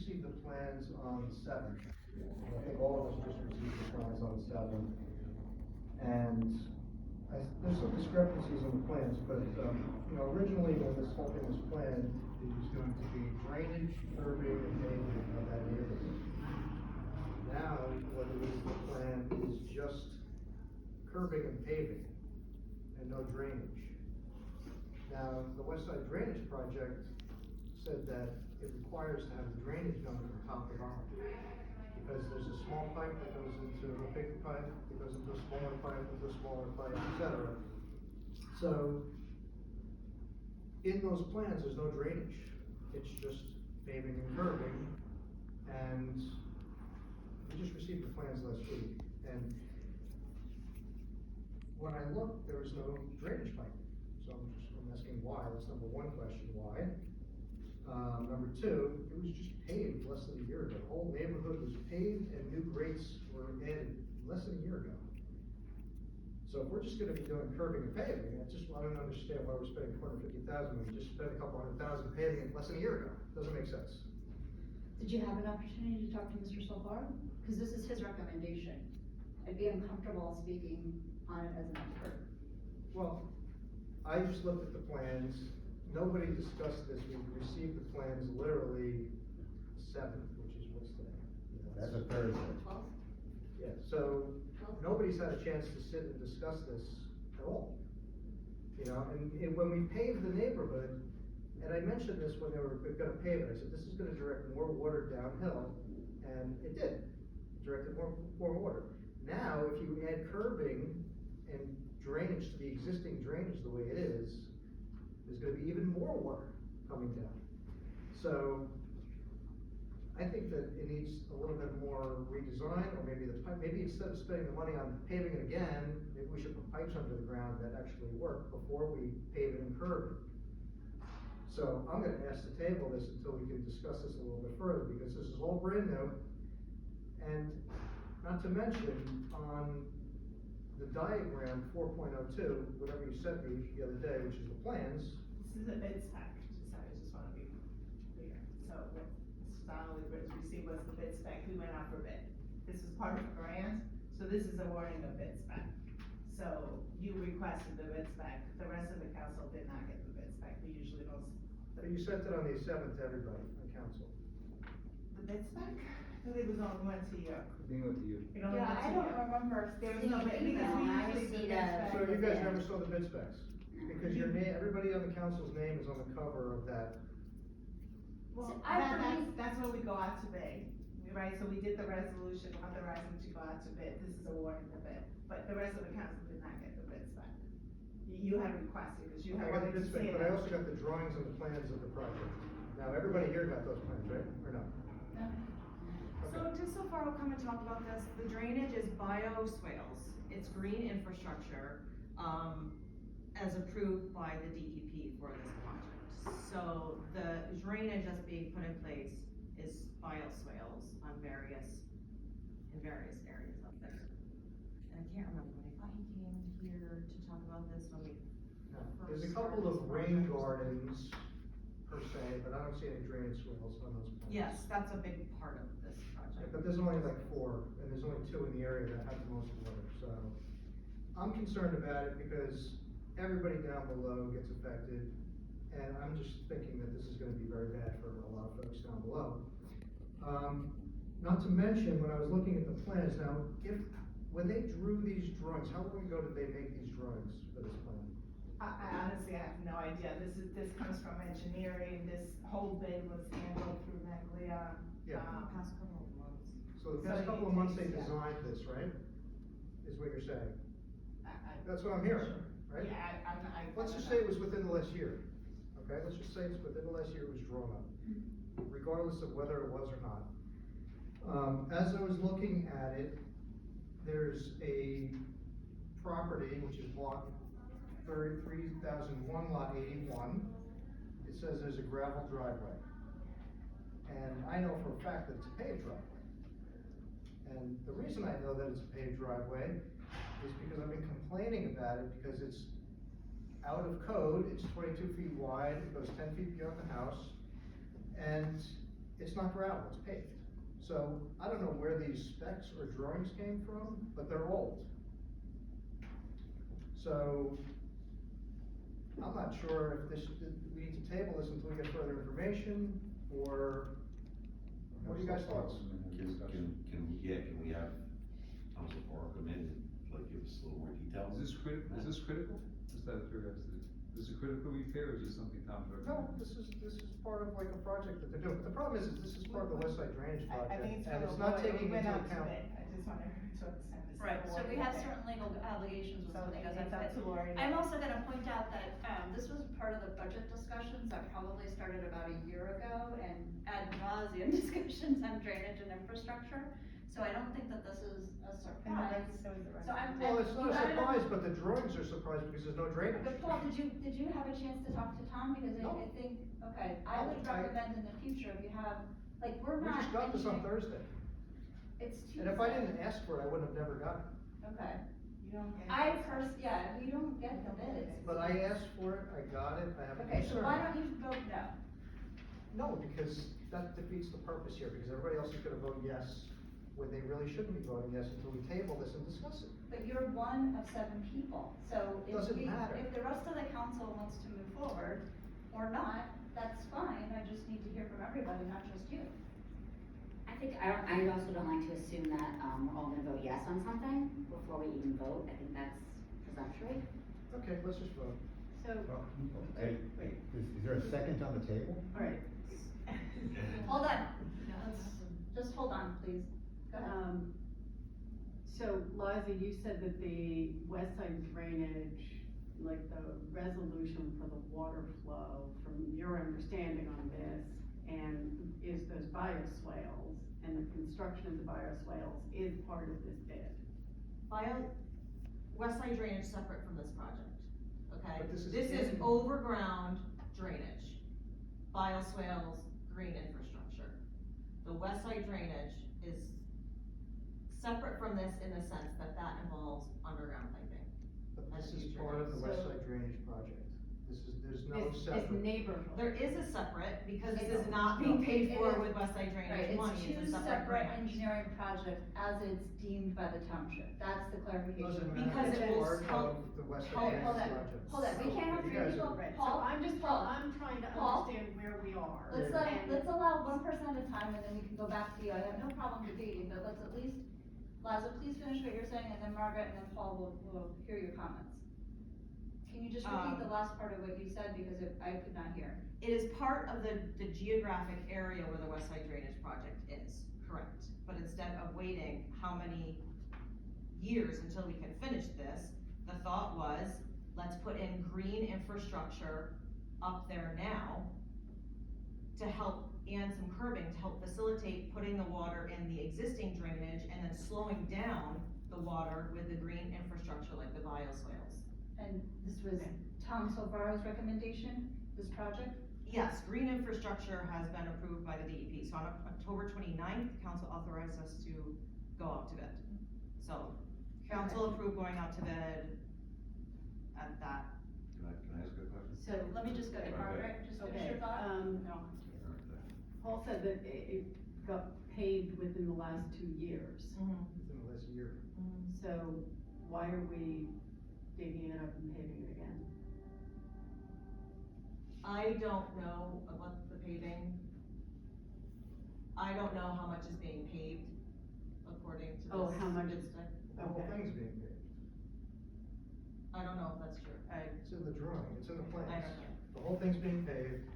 received the plans on the 7th. I think all of us just received the plans on the 7th. And there's some discrepancies in the plans, but, originally when this whole thing was planned, it was going to be drainage, curbing, and paving of that neighborhood. Now, what it is, the plan is just curbing and paving, and no drainage. Now, the West Side Drainage Project said that it requires to have the drainage done from top to bottom. Because there's a small pipe that goes into a big pipe, that goes into a smaller pipe, into a smaller pipe, etc. So, in those plans, there's no drainage. It's just paving and curbing. And we just received the plans last week. And when I looked, there was no drainage pipe. So I'm asking why. That's number one question, why? Number two, it was just paved less than a year ago. The whole neighborhood was paved and new grates were added less than a year ago. So if we're just gonna be doing curbing and paving, I don't understand why we're spending $250,000 when we just spent a couple $100,000 paving it less than a year ago. Doesn't make sense. Did you have an opportunity to talk to Mr. Solfar? Because this is his recommendation. I'd be uncomfortable speaking on it as an expert. Well, I just looked at the plans. Nobody discussed this. We received the plans literally 7th, which is what's today. That's a Thursday. 12th? Yeah, so nobody's had a chance to sit and discuss this at all. And when we paved the neighborhood, and I mentioned this when they were gonna pave it, I said, this is gonna direct more water downhill, and it did. It directed more water. Now, if you add curbing and drainage to the existing drainage the way it is, there's gonna be even more water coming down. So, I think that it needs a little bit more redesign, or maybe maybe instead of spending the money on paving it again, maybe we should put pipes under the ground that actually work before we pave it and curb it. So, I'm gonna ask to table this until we can discuss this a little bit further, because this is all brand new. And not to mention, on the diagram 4.02, whatever you sent me the other day, which is the plans. This is a bid spec, I just wanna be clear. So what Mr. Donnelly received was the bid spec, we went out for bid. This is part of the grant, so this is awarding a bid spec. So you requested the bid spec, the rest of the council did not get the bid spec, we usually don't. But you sent it on the 7th to everybody on council. The bid spec? I thought it was only once a year. Being with you. It only Yeah, once I a don't year. remember There was seeing no an bid, because email. we I usually see do bid the- spec. So you guys Yeah. never saw the bid specs? Because your name, everybody on the council's name is on the cover of that. Well, So I believe- that's when we go out to bid, right, so we did the resolution authorizing to go out to bid, this is awarding the bid, but the rest of the council did not get the bid spec. You had requested, because you I had got the wanted to bid see spec, it. but I also got the drawings and the plans of the project. Now, everybody here got those plans, right, or no? So just so far, I'll come and talk about this, the drainage is bioswales, it's green infrastructure, as approved by the DEP for this project. So the drainage that's being put in place is bioswales on in various areas up there. And I can't remember, when I thought he came here to talk about this when we No. There's a first couple started of this rain project. gardens per se, but I don't see any drainage swales on those plans. Yes, that's a big part of this Yeah, project. but there's only like 4, and there's only 2 in the area that have the most water, so. I'm concerned about it because everybody down below gets affected, and I'm just thinking that this is gonna be very bad for a lot of folks down below. Not to mention, when I was looking at the plans, now, when they drew these drawings, how long ago did they make these drawings for this plan? I honestly have no idea, this comes from engineering, this whole bid was handled through Maglia. Yeah. Past couple of months. So the So past it couple of months they takes, yeah. designed this, right? Is what you're saying? I- That's what I'm hearing, right? Yeah, Let's just say it was within the last year, okay? Let's just say it's within the last year it was drawn up, regardless of whether it was or not. As I was looking at it, there's a property, which is block 3001, lot 81. It says there's a gravel driveway. And I know for a fact that it's a paved driveway. And the reason I know that it's a paved driveway is because I've been complaining about it because it's out of code, it's 22 feet wide, it goes 10 feet beyond the house, and it's not gravel, it's paved. So, I don't know where these specs or drawings came from, but they're old. So, I'm not sure if this, we need to table this until we get further information, or what are you guys' thoughts? Can we have Council Park come in and like give us a little more detail? Is this critical? Just out of curiosity, is it critical repair or is this something Tom's No, recommending? this is part of like a project that they're doing. The problem is this is part of the West Side Drainage I Project, think it's and for it's the not lawyer. taking We went into out to account. bid. I just want everyone to understand this. is Right, the so we lawyer have there. certain legal obligations with So something goes it's up. up to Lori. I'm also gonna point out that, this was part of the budget discussions that probably started about a year ago, and ad nauseum discussions on drainage and infrastructure. So I don't think that this is a surprise. So I'm. Well, it's not you a gotta- surprise, but the drawings are surprised because there's no drainage. But Paul, did you have a chance to talk to Tom? Because No. I think, okay, I would No, I- recommend in the future, if you have, like, we're We not. just got this on Thursday, It's Tuesday. and if I didn't ask for it, I wouldn't have never gotten it. Okay, You don't get. yeah, we don't get the bids. But I asked for it, I got it, I have a Okay, so concern. why don't you vote no? No, because that defeats the purpose here, because everybody else is gonna vote yes, when they really shouldn't be voting yes until we table this and discuss it. But you're one of 7 people, so if Doesn't we, matter. if the rest of the council wants to move forward or not, that's fine, I just need to hear from everybody, not just you. I think, I also don't like to assume that, we're all gonna vote yes on something before we even vote, I think that's presumptuous. Okay, let's just vote. So, Hey, is there a second on the table? alright, hold on, just hold on, please, go ahead. So Liza, you said that the west side drainage, like the resolution for the water flow, from your understanding on this, and is those bioswales, and the construction of the bioswales is part of this bid. West side drainage separate from this project, okay? But this is This is in- overground drainage, bioswales, green infrastructure. The west side drainage is separate from this in the sense that that involves underground piping. But As this is future part of the So- West Side Drainage Project. there's no This separate. neighborhood. There is a separate, because this It's- is not being paid it for is- with west side Right, drainage money, it's it's a 2 separate separate grant. engineering projects as it's deemed by the township, that's the clarification. Doesn't we're matter, Because it's it will part help- of the West help- Side Hold Drainage on, Project. hold on, we can't have You 3 guys people, are- Right, so Paul, I'm Paul, trying to Paul. understand where we are. let's And- allow 1 person at a time, and then we can go back to you, I have no problem debating, but let's at least, Liza, please finish what you're saying, and then Margaret, and then Paul will hear your comments. Can you just repeat the last part of what you said, because I could not hear? It is part of the geographic area where the west side drainage project is, correct? But instead of waiting how many years until we can finish this, the thought was, let's put in green infrastructure up there now to help, and some curbing to help facilitate putting the water in the existing drainage and then slowing down the water with the green infrastructure like the bioswales. And this was Tom Silvaro's recommendation, this project? Yes, green infrastructure has been approved by the DEP, so on October 29th, council authorized us to go out to bid. So, council approved going out to bid at that. Can I ask a question? So let me just go to Margaret, just finish your Okay, thought. Paul said that it got paved within the last 2 years. Within the last year. So why are we digging it up and paving it again? I don't know about the paving. I don't know how much is being paved according to this. Oh, how much bid is- spec. The whole Okay. thing's being paid. I don't know if that's true. It's in the drawing, it's in the plans. I don't know. The whole thing's being paved.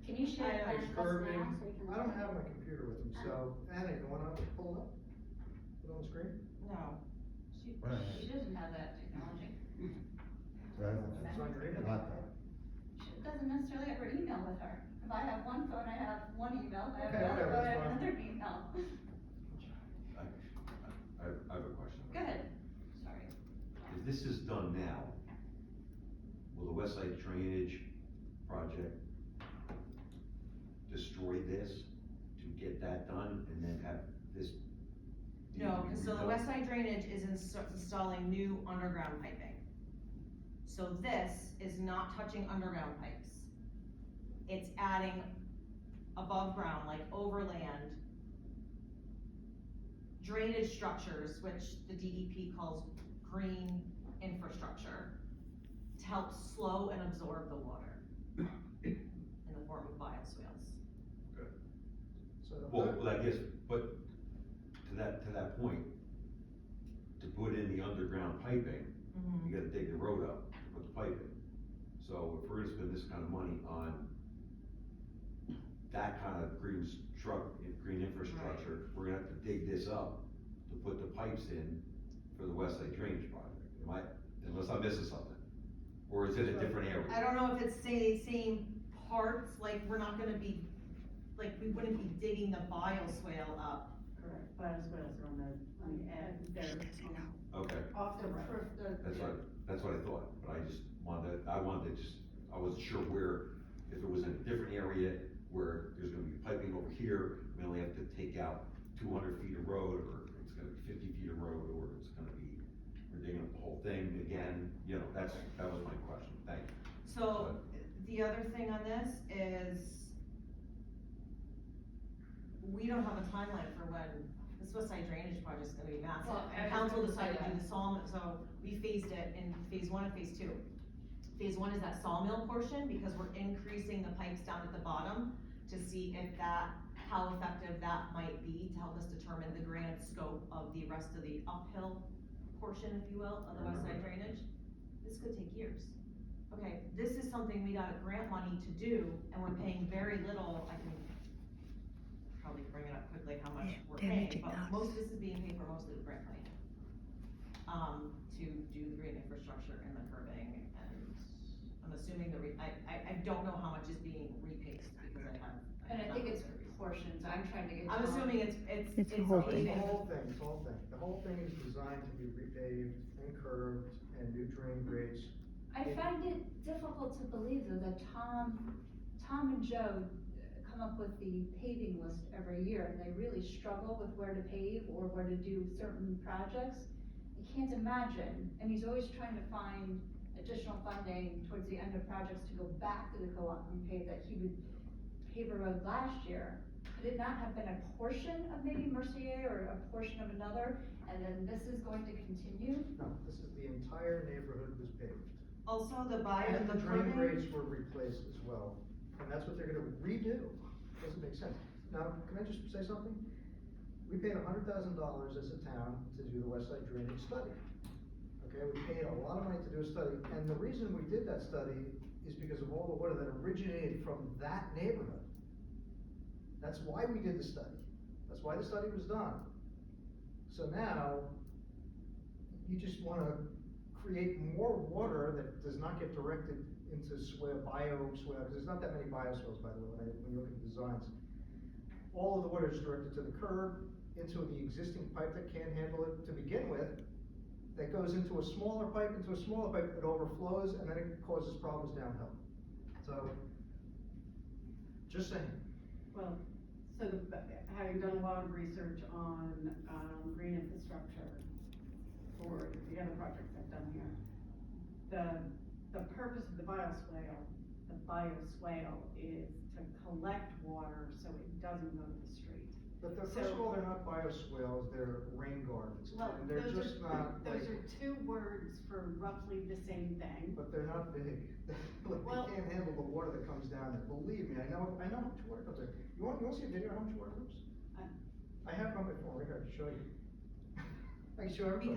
Can you share I- plans There's with us curbing. now, so we can? I don't have my computer with me, so, Anna, you wanna pull it up? Put it on the screen? No. She doesn't have that technology. It's on your email. She doesn't necessarily have her email with her. If I have one phone, I have one email, if I have Okay, another phone, I that's have fine. another email. I have a question. Go ahead, sorry. If this is done now, will the West Side Drainage Project destroy this to get that done and then have this? No, cause so the redone? west side drainage is installing new underground piping. So this is not touching underground pipes. It's adding above ground, like overland drainage structures, which the DEP calls green infrastructure, to help slow and absorb the water in the form of bioswales. So, Well, I guess, but to that point, to put in the underground piping, you gotta dig the road up to put the pipe in. So if we're gonna spend this kind of money on that kind of green infrastructure, we're gonna have to dig this up to put the pipes in for the West Side Drainage Project. Unless I'm missing something, or is it a different area? I don't know if it's same parts, like, we're not gonna be, like, we wouldn't be digging the bioswale up. Correct, bioswales are on the edge, they're Okay, off the road. that's what I thought, but I wasn't sure where, if it was in a different area where there's gonna be piping over here, we only have to take out 200 feet of road, or it's gonna be 50 feet of road, or it's gonna be, we're digging up the whole thing again, that was my question, thank you. So, the other thing on this is, we don't have a timeline for when this West Side Drainage Project is gonna be massive. Well, I And was council gonna say decided to do that. the sawmill, so we phased it in phase 1 and phase 2. Phase 1 is that sawmill portion, because we're increasing the pipes down at the bottom to see if how effective that might be to help us determine the granite scope of the rest of the uphill portion, if you will, of the West Side Drainage. This could take years. Okay, this is something we got grant money to do, and we're paying very little. I can probably bring it up quickly how much we're paying, but most of this is being paid for mostly with grant money. To do the green infrastructure and the curbing, and I'm assuming I don't know how much is being repaid, because And I think it's portions, I'm trying to get. I'm assuming it's The paving. whole thing, the whole thing is designed to be repaved and curved and new drain grades. I find it difficult to believe though that Tom and Joe come up with the paving list every year, and they really struggle with where to pave or where to do certain projects. I can't imagine, and he's always trying to find additional funding towards the end of projects to go back to the co-op and pave, that he would pave a road last year. Could it not have been a portion of maybe Mercier or a portion of another, and then this is going to continue? No, this is the entire neighborhood was paved. Also, the And the drain curbing. grades were replaced as well, and that's what they're gonna redo. Doesn't make sense. Now, can I just say something? We paid $100,000 as a town to do the West Side Drainage study. Okay, we paid a lot of money to do a study, and the reason we did that study is because of all the water that originated from that neighborhood. That's why we did the study. That's why the study was done. So now, you just wanna create more water that does not get directed into bioswale, because there's not that many bioswales, by the way, when you look at the designs. All of the water is directed to the curb, into the existing pipe that can't handle it to begin with, that goes into a smaller pipe, it overflows, and then it causes problems downhill. So, just saying. Well, so having done a lot of research on, green infrastructure for the other projects I've done here, the purpose of the bioswale is to collect water so it doesn't go to the street. But first of all, they're not bioswales, they're rain gardens, Well, and they're those just not like. Those are two words for roughly the same thing. But they're not big. Look, Well- they can't handle the water that comes down there. Believe me, I know how much water comes there. You want to see a video of how much water comes? I have it on my phone, right here, I can show you. I can show everybody.